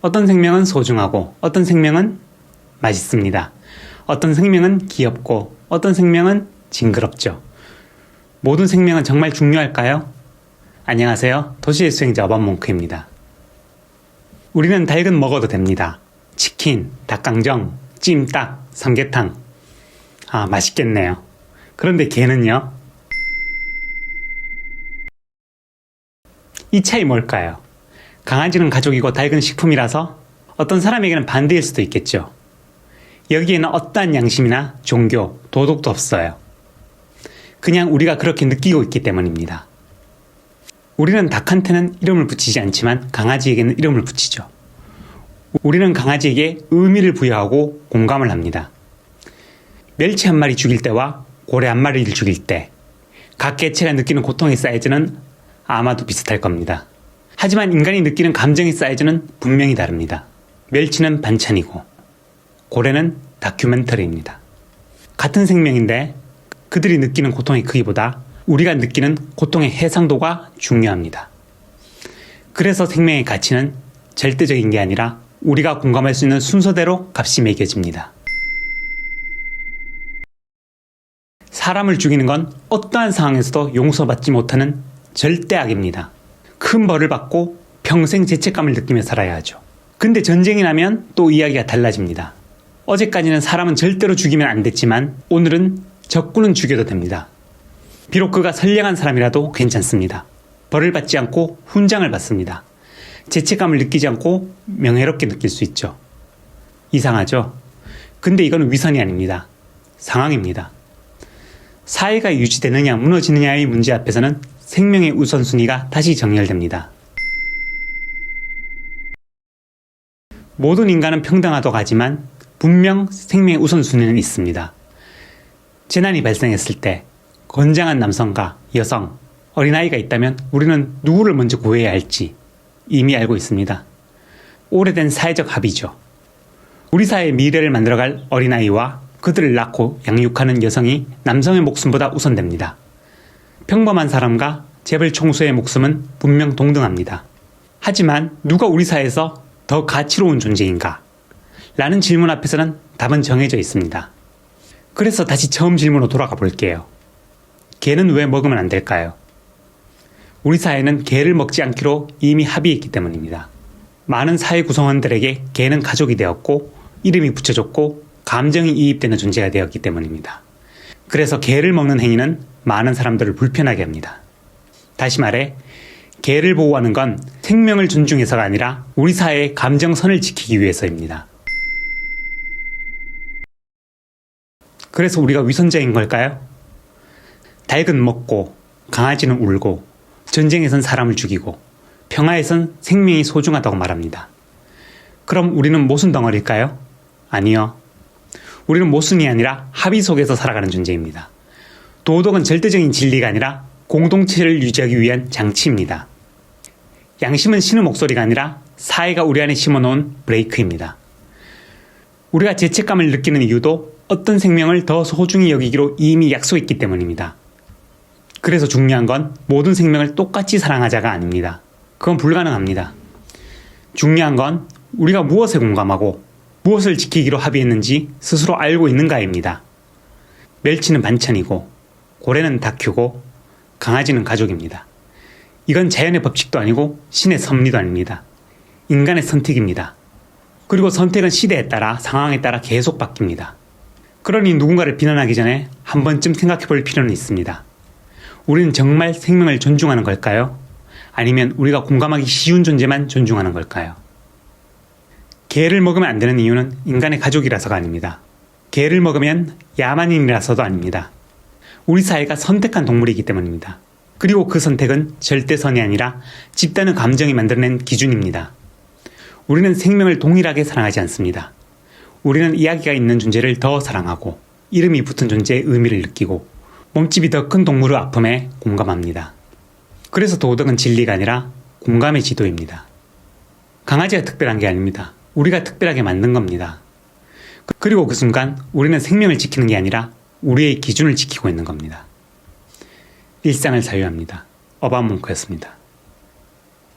어떤 생명은 소중하고 어떤 생명은 맛있습니다. 어떤 생명은 귀엽고 어떤 생명은 징그럽죠. 모든 생명은 정말 중요할까요? 안녕하세요. 도시의 수행자 어반몽크입니다. 우리는 닭은 먹어도 됩니다. 치킨, 닭강정, 찜닭, 삼계탕. 맛있겠네요. 그런데 개는요? 이 차이 뭘까요? 강아지는 가족이고 닭은 식품이라서 어떤 사람에게는 반대일 수도 있겠죠. 여기에는 어떠한 양심이나 종교, 도덕도 없어요. 그냥 우리가 그렇게 느끼고 있기 때문입니다. 우리는 닭한테는 이름을 붙이지 않지만 강아지에게는 이름을 붙이죠. 우리는 강아지에게 의미를 부여하고 공감을 합니다. 멸치 한 마리 죽일 때와 고래 한 마리를 죽일 때 각 개체가 느끼는 고통의 사이즈는 아마도 비슷할 겁니다. 하지만 인간이 느끼는 감정의 사이즈는 분명히 다릅니다. 멸치는 반찬이고 고래는 다큐멘터리입니다. 같은 생명인데 그들이 느끼는 고통의 크기보다 우리가 느끼는 고통의 해상도가 중요합니다. 그래서 생명의 가치는 절대적인 게 아니라 우리가 공감할 수 있는 순서대로 값이 매겨집니다. 사람을 죽이는 건 어떠한 상황에서도 용서받지 못하는 절대악입니다. 큰 벌을 받고 평생 죄책감을 느끼며 살아야 하죠. 근데 전쟁이 나면 또 이야기가 달라집니다. 어제까지는 사람은 절대로 죽이면 안 됐지만 오늘은 적군은 죽여도 됩니다. 비록 그가 선량한 사람이라도 괜찮습니다. 벌을 받지 않고 훈장을 받습니다. 죄책감을 느끼지 않고 명예롭게 느낄 수 있죠. 이상하죠? 근데 이건 위선이 아닙니다. 상황입니다. 사회가 유지되느냐 무너지느냐의 문제 앞에서는 생명의 우선순위가 다시 정렬됩니다. 모든 인간은 평등하다고 하지만 분명 생명의 우선순위는 있습니다. 재난이 발생했을 때 건장한 남성과 여성, 어린아이가 있다면 우리는 누구를 먼저 구해야 할지 이미 알고 있습니다. 오래된 사회적 합의죠. 우리 사회의 미래를 만들어갈 어린아이와 그들을 낳고 양육하는 여성이 남성의 목숨보다 우선됩니다. 평범한 사람과 재벌 총수의 목숨은 분명 동등합니다. 하지만 누가 우리 사회에서 더 가치로운 존재인가? 라는 질문 앞에서는 답은 정해져 있습니다. 그래서 다시 처음 질문으로 돌아가 볼게요. 개는 왜 먹으면 안 될까요? 우리 사회는 개를 먹지 않기로 이미 합의했기 때문입니다. 많은 사회 구성원들에게 개는 가족이 되었고 이름이 붙여졌고 감정이 이입되는 존재가 되었기 때문입니다. 그래서 개를 먹는 행위는 많은 사람들을 불편하게 합니다. 다시 말해 개를 보호하는 건 생명을 존중해서가 아니라 우리 사회의 감정선을 지키기 위해서입니다. 그래서 우리가 위선자인 걸까요? 닭은 먹고 강아지는 울고 전쟁에선 사람을 죽이고 평화에선 생명이 소중하다고 말합니다. 그럼 우리는 모순 덩어리일까요? 아니요. 우리는 모순이 아니라 합의 속에서 살아가는 존재입니다. 도덕은 절대적인 진리가 아니라 공동체를 유지하기 위한 장치입니다. 양심은 신의 목소리가 아니라 사회가 우리 안에 심어놓은 브레이크입니다. 우리가 죄책감을 느끼는 이유도 어떤 생명을 더 소중히 여기기로 이미 약속했기 때문입니다. 그래서 중요한 건 모든 생명을 똑같이 사랑하자가 아닙니다. 그건 불가능합니다. 중요한 건 우리가 무엇에 공감하고 무엇을 지키기로 합의했는지 스스로 알고 있는가입니다. 멸치는 반찬이고 고래는 다큐고 강아지는 가족입니다. 이건 자연의 법칙도 아니고 신의 섭리도 아닙니다. 인간의 선택입니다. 그리고 선택은 시대에 따라 상황에 따라 계속 바뀝니다. 그러니 누군가를 비난하기 전에 한 번쯤 생각해 볼 필요는 있습니다. 우리는 정말 생명을 존중하는 걸까요? 아니면 우리가 공감하기 쉬운 존재만 존중하는 걸까요? 개를 먹으면 안 되는 이유는 인간의 가족이라서가 아닙니다. 개를 먹으면 야만인이라서도 아닙니다. 우리 사회가 선택한 동물이기 때문입니다. 그리고 그 선택은 절대선이 아니라 집단의 감정이 만들어낸 기준입니다. 우리는 생명을 동일하게 사랑하지 않습니다. 우리는 이야기가 있는 존재를 더 사랑하고 이름이 붙은 존재의 의미를 느끼고 몸집이 더 큰 동물의 아픔에 공감합니다. 그래서 도덕은 진리가 아니라 공감의 지도입니다. 강아지가 특별한 게 아닙니다. 우리가 특별하게 만든 겁니다. 그리고 그 순간 우리는 생명을 지키는 게 아니라 우리의 기준을 지키고 있는 겁니다. 일상을 자유합니다. 어반몽크였습니다.